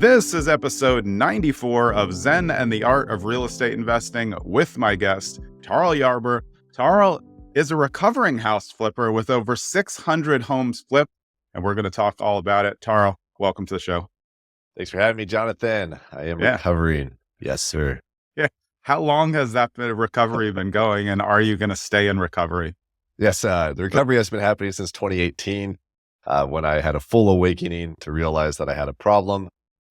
This is episode 94 of Zen and the Art of Real Estate Investing with my guest, Tarl Yarber. Tarl is a recovering house flipper with over 600 homes flipped, and we're going to talk all about it. Tarl, welcome to the show. Thanks for having me, Jonathan. I am recovering. Yes, sir. Yeah. How long has that recovery been going, and are you going to stay in recovery? Yes, the recovery has been happening since 2018, when I had a full awakening to realize that I had a problem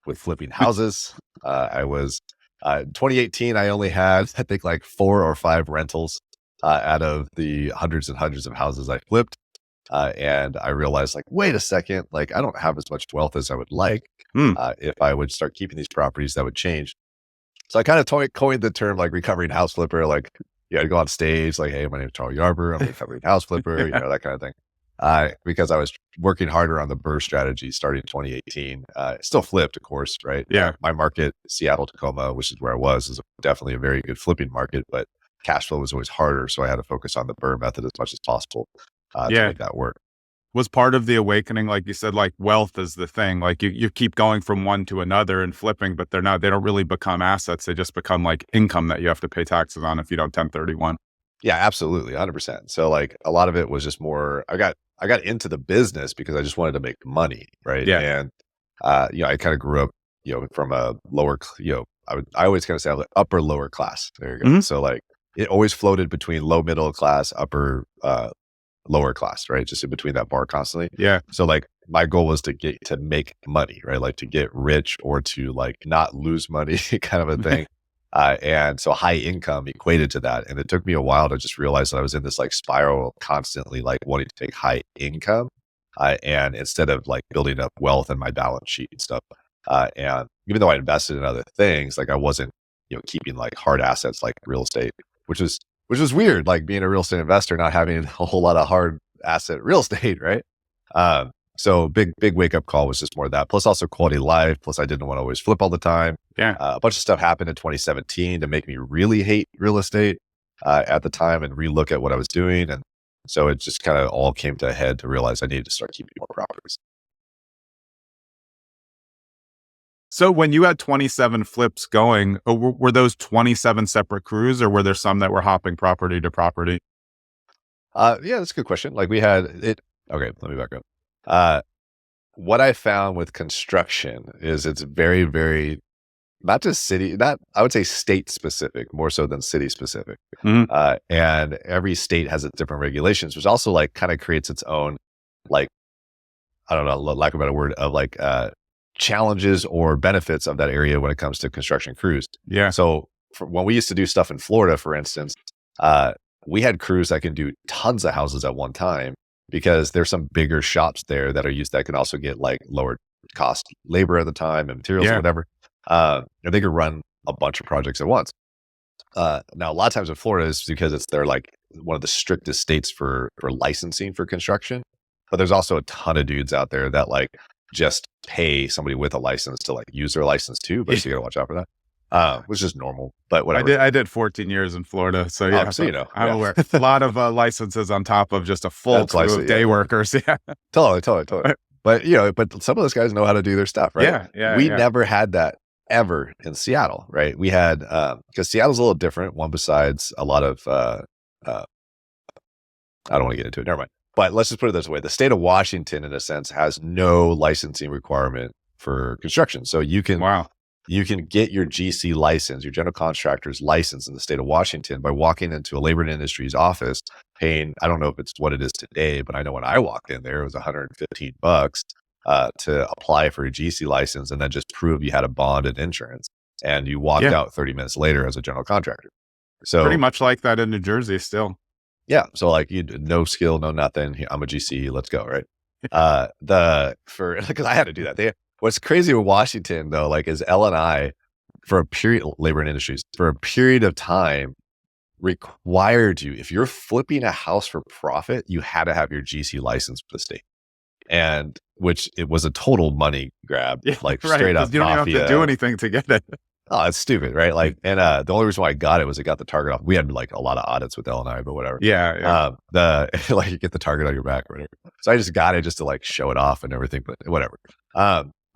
with flipping houses. 2018, I only had, I think, like 4 or 5 rentals out of the hundreds and hundreds of houses I flipped. And I realized, like, wait a second, like, I don't have as much wealth as I would like. If I would start keeping these properties, that would change. So I kind of coined the term, like, recovering house flipper. Like, you had to go on stage, like, hey, my name is Tarl Yarber. I'm a recovering house flipper, that kind of thing. Because I was working harder on the BRRRR strategy starting in 2018. Still flipped, of course, right? Yeah. My market, Seattle, Tacoma, which is where I was, is definitely a very good flipping market, but cash flow was always harder. So I had to focus on the BRRRR method as much as possible to make that work. Was part of the awakening, like you said, like wealth is the thing. Like you keep going from one to another and flipping, but they don't really become assets. They just become like income that you have to pay taxes on if you don't 1031. Yeah, absolutely. 100%. So like a lot of it was just more, I got into the business because I just wanted to make money. Right. Yeah. And, I kind of grew up, from a lower, I always kind of say like upper lower class. There you go. Mm-hmm. So like it always floated between low, middle class, upper, lower class, right? Just in between that bar constantly. Yeah. So like my goal was to make money, right? Like to get rich or to like not lose money kind of a thing. And so high income equated to that. And it took me a while to just realize that I was in this like spiral constantly, like wanting to take high income. And instead of like building up wealth in my balance sheet and stuff. And even though I invested in other things, like I wasn't, keeping like hard assets like real estate, which was weird, like being a real estate investor, not having a whole lot of hard asset real estate. Right. So big wake up call was just more of that. Plus also quality of life. Plus I didn't want to always flip all the time. Yeah. A bunch of stuff happened in 2017 to make me really hate real estate at the time and relook at what I was doing. And so it just kind of all came to a head to realize I needed to start keeping more properties. So when you had 27 flips going, were those 27 separate crews, or were there some that were hopping property to property? Yeah, that's a good question. Like we had it. Okay, let me back up. What I found with construction is it's very, very, not just I would say state specific, more so than city specific. Mm-hmm. And every state has its different regulations, which also like kind of creates its own, like, I don't know, lack of a better word, of like, challenges or benefits of that area when it comes to construction crews. Yeah. So when we used to do stuff in Florida, for instance, we had crews that can do tons of houses at one time, because there's some bigger shops there that can also get like lower cost labor at the time and materials or whatever. And they could run a bunch of projects at once. Now, a lot of times in Florida is because they're like one of the strictest states for licensing for construction. But there's also a ton of dudes out there that like just pay somebody with a license to like use their license too. But you got to watch out for that. Which is normal, but whatever. I did 14 years in Florida, so yeah, I'm aware. A lot of licenses on top of just a full crew of day workers. Yeah, totally. But but some of those guys know how to do their stuff, right? Yeah. We never had that ever in Seattle, right? We had because Seattle's a little different. One, besides a lot of I don't want to get into it. Never mind. But let's just put it this way: the state of Washington, in a sense, has no licensing requirement for construction, so you can. Wow. You can get your GC license, your general contractor's license in the state of Washington by walking into a labor and industries office, paying, I don't know if it's what it is today, but I know when I walked in there, it was $115 to apply for a GC license and then just prove you had a bond and insurance. And you walked out 30 minutes later as a general contractor. So pretty much like that in New Jersey still. Yeah. So like no skill, no nothing. I'm a GC. Let's go. Right. Because I had to do that. What's crazy with Washington though, like is L&I labor and industries for a period of time required you, if you're flipping a house for profit, you had to have your GC license for the state. And which it was a total money grab, like straight up you don't mafia. Have to do anything to get it. Oh, it's stupid, right? Like, and the only reason why I got it was it got the target off. We had like a lot of audits with L&I, but whatever. Yeah. Like you get the target on your back or whatever. So I just got it just to like show it off and everything, but whatever.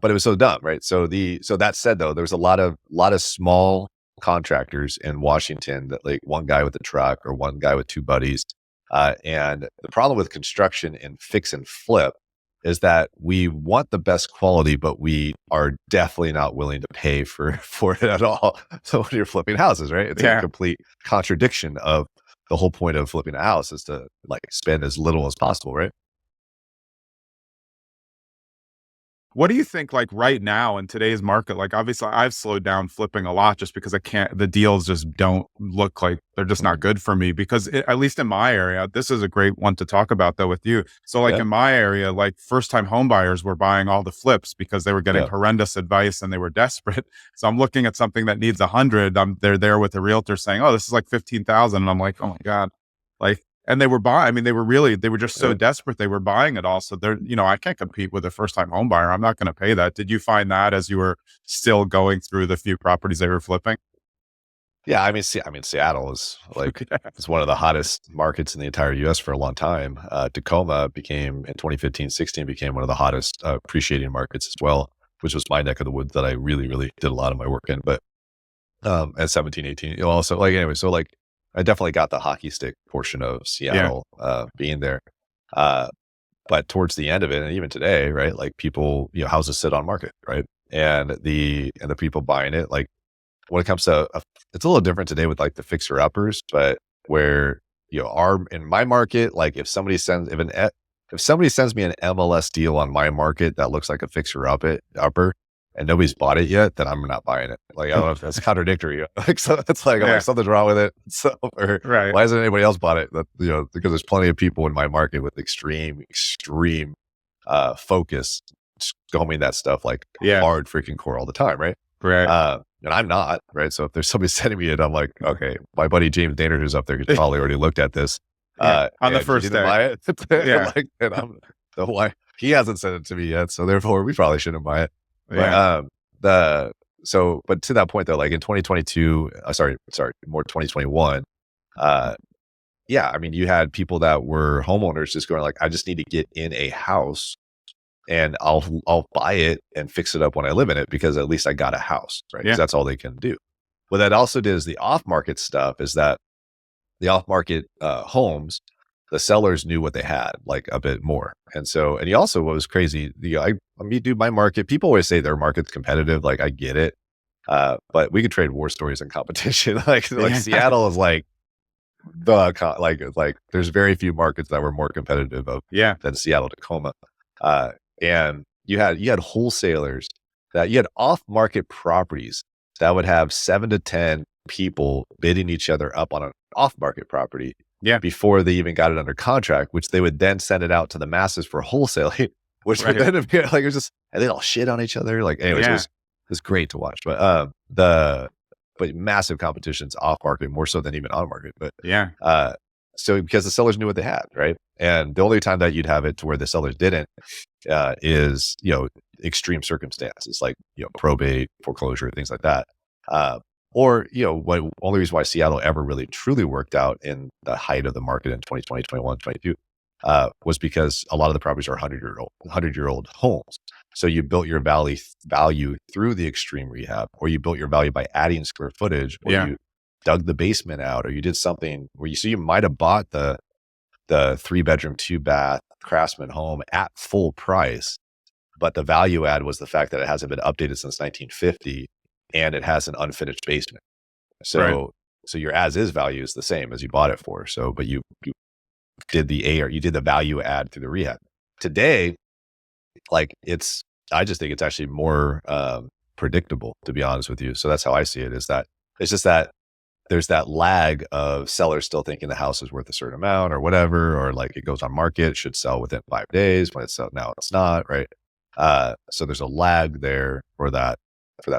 but it was so dumb, right? So that said, though, there's a lot of small contractors in Washington that, like, one guy with a truck or one guy with two buddies. And the problem with construction and fix and flip is that we want the best quality, but we are definitely not willing to pay for it at all. So when you're flipping houses, right, it's a Yeah. complete contradiction of the whole point of flipping a house is to, like, spend as little as possible, right? What do you think, like, right now in today's market? Like, obviously, I've slowed down flipping a lot just because I can't, the deals just don't look like they're just not Mhm. good for me. Because at least in my area, this is a great one to talk about though with you. So, like Yeah, in my area, like first time home buyers were buying all the flips because they were getting yeah, horrendous advice and they were desperate. So I'm looking at something that needs 100. They're there with a realtor saying, "Oh, this is like 15,000," and I'm like, "Oh my god!" Like, and they were buying. I mean, they were just so yeah. desperate. They were buying it all. So I can't compete with a first time home buyer. I'm not going to pay that. Did you find that as you were still going through the few properties they were flipping? Yeah, I mean, Seattle is like Yeah. it's one of the hottest markets in the entire US for a long time. Tacoma became in 2015, 16 became one of the hottest appreciating markets as well, which was my neck of the woods that I really, really did a lot of my work in. But at 17, 18, also like anyway, so like I definitely got the hockey stick portion of Yeah. Seattle being there. Uh, but towards the end of it, and even today, right, like people, houses sit on market, right? And the people buying it, like when it comes to it's a little different today with like the fixer uppers, but where are in my market, like if somebody sends me an MLS deal on my market that looks like a fixer upper and nobody's bought it yet, then I'm not buying it. Like I don't know if that's contradictory. Like so it's like I'm like Yeah. something's wrong with it. So or Right. why hasn't anybody else bought it? That because there's plenty of people in my market with extreme focus scombing that stuff like Yeah. hard freaking core all the time, right? Right. And I'm not, right? So if there's somebody sending me it, I'm like, okay, my buddy James Daynard who's up there, he's probably already looked at this. Yeah. On the And he first didn't day. buy it. Yeah. Like, and I'm so why he hasn't sent it to me yet. So therefore we probably shouldn't buy it. But Yeah. the but to that point though, like in 2022, sorry, more 2021, yeah, I mean, you had people that were homeowners just going like, I just need to get in a house and I'll buy it and fix it up when I live in it because at least I got a house, right? Because Yeah. that's all they can do. What that also did is the off market stuff is that the off market homes, the sellers knew what they had like a bit more. And he also what was crazy, I mean, dude, my market, people always say their market's competitive. Like I get it. But we could trade war stories and competition. Like Yeah. Seattle is like like there's very few markets that were more competitive Yeah. than Seattle Tacoma. Uh, and you had wholesalers that you had off market properties that would have 7 to 10 people bidding each other up on an off market property Yeah. before they even got it under contract, which they would then send it out to the masses for wholesaling, which would Right. then appear like it was just and they all shit on each other. Like anyways, Yeah. it was great to watch. But massive competitions off market more so than even on market. But Yeah. so because the sellers knew what they had, right? And the only time that you'd have it to where the sellers didn't is extreme circumstances like probate, foreclosure, things like that. Or what only reason why Seattle ever really truly worked out in the height of the market in 2020, 21, 22 was because a lot of the properties are 100-year-old homes. So you built your value through the extreme rehab, or you built your value by adding square footage, or Yeah. you dug the basement out, or you did something where you might have bought the 3-bedroom, 2-bath craftsman home at full price, but the value add was the fact that it hasn't been updated since 1950 and it has an unfinished basement. Right. So your as is value is the same as you bought it for. So, but you did you did the value add through the rehab. Today, like I just think it's actually more predictable, to be honest with you. So that's how I see it. Is that it's just that there's that lag of sellers still thinking the house is worth a certain amount or whatever, or like it goes on market, should sell within 5 days. When it's out now, it's not, right? So there's a lag there for that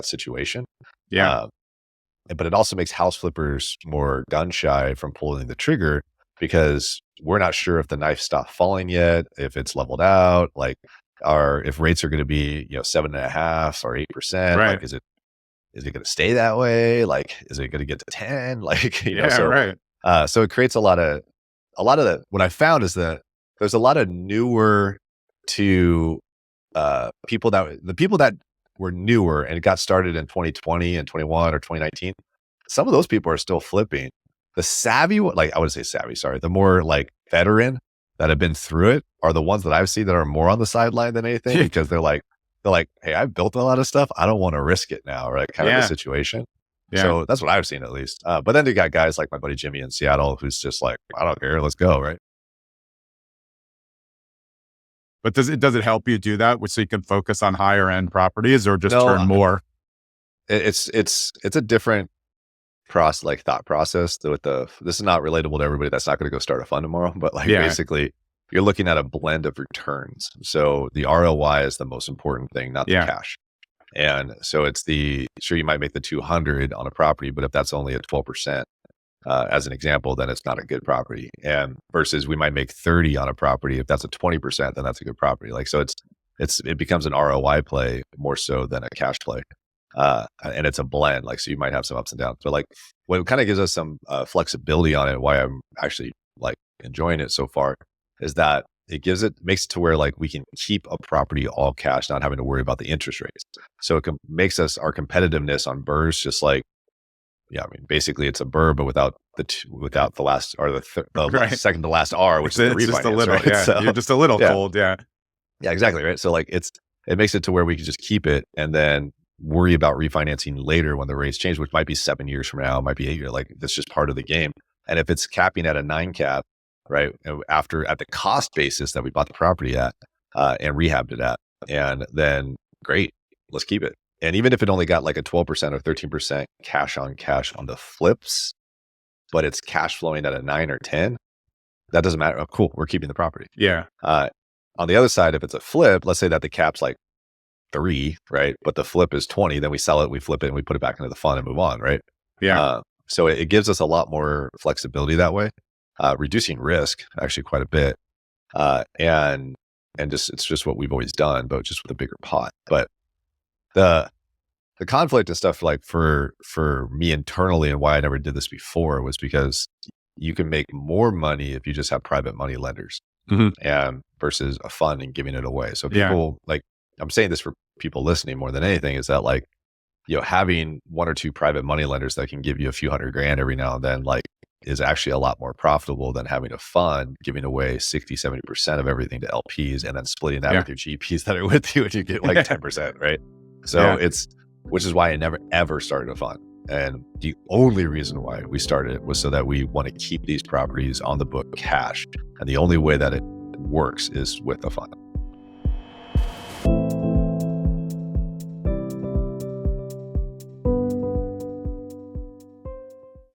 situation. Yeah. Uh, but it also makes house flippers more gun shy from pulling the trigger because we're not sure if the knife stopped falling yet, if it's leveled out, like, or if rates are going to be 7.5 or 8%. Right. Like, is it going to stay that way? Like, is it going to get to 10? Like, Yeah. so Right. so it creates a lot of what I found is that there's a lot of newer to the people that were newer and it got started in 2020 and 21 or 2019, some of those people are still flipping. The savvy, like I wouldn't say savvy, sorry, the more like veteran that have been through it are the ones that I've seen that are more on the sideline than anything because they're like, hey, I've built a lot of stuff. I don't want to risk it now, right? Kind of a situation. Yeah. So that's what I've seen at least. But then you got guys like my buddy Jimmy in Seattle, who's just like, I don't care, let's go, right? But does it help you do that so you can focus on higher end properties or just turn more? It's a different thought process. This is not relatable to everybody that's not going to go start a fund tomorrow, but basically you're looking at a blend of returns. So the ROI is the most important thing, not the cash. And so it's sure you might make the 200 on a property, but if that's only at 12%, as an example, then it's not a good property. And versus we might make 30 on a property. If that's a 20%, then that's a good property. Like, so it becomes an ROI play more so than a cash play. And it's a blend. Like, so you might have some ups and downs, but like what kind of gives us some flexibility on it, why I'm actually like enjoying it so far, is that makes it to where like we can keep a property all cash, not having to worry about the interest rates. So it makes our competitiveness on BRRRRs just like, I mean, basically it's a BRRRR, but without the last or the second to last R, which is the refinance, just a little, right? So, you're just a little cold, yeah, exactly, right. So like it makes it to where we can just keep it and then worry about refinancing later when the rates change, which might be 7 years from now, might be 8 years. Like that's just part of the game. And if it's capping at a 9 cap, right, at the cost basis that we bought the property at and rehabbed it at, and then great, let's keep it. And even if it only got like a 12% or 13% cash on the flips, but it's cash flowing at a 9 or 10, that doesn't matter. Oh, cool. We're keeping the property. Yeah. On the other side, if it's a flip, let's say that the cap's like 3, right? But the flip is 20, then we sell it, we flip it, and we put it back into the fund and move on, right? Yeah. So it gives us a lot more flexibility that way, reducing risk actually quite a bit. And it's just what we've always done, but just with a bigger pot. But the conflict and stuff like for me internally and why I never did this before was because you can make more money if you just have private money lenders and versus a fund and giving it away. So people like, I'm saying this for people listening more than anything, is that like, having 1 or 2 private money lenders that can give you a few $100,000 every now and then, like, is actually a lot more profitable than having a fund giving away 60-70% of everything to LPs and then splitting that with your GPs that are with you and you get like 10%, right? So which is why I never ever started a fund. And the only reason why we started it was so that we want to keep these properties on the book cash. And the only way that it works is with a fund.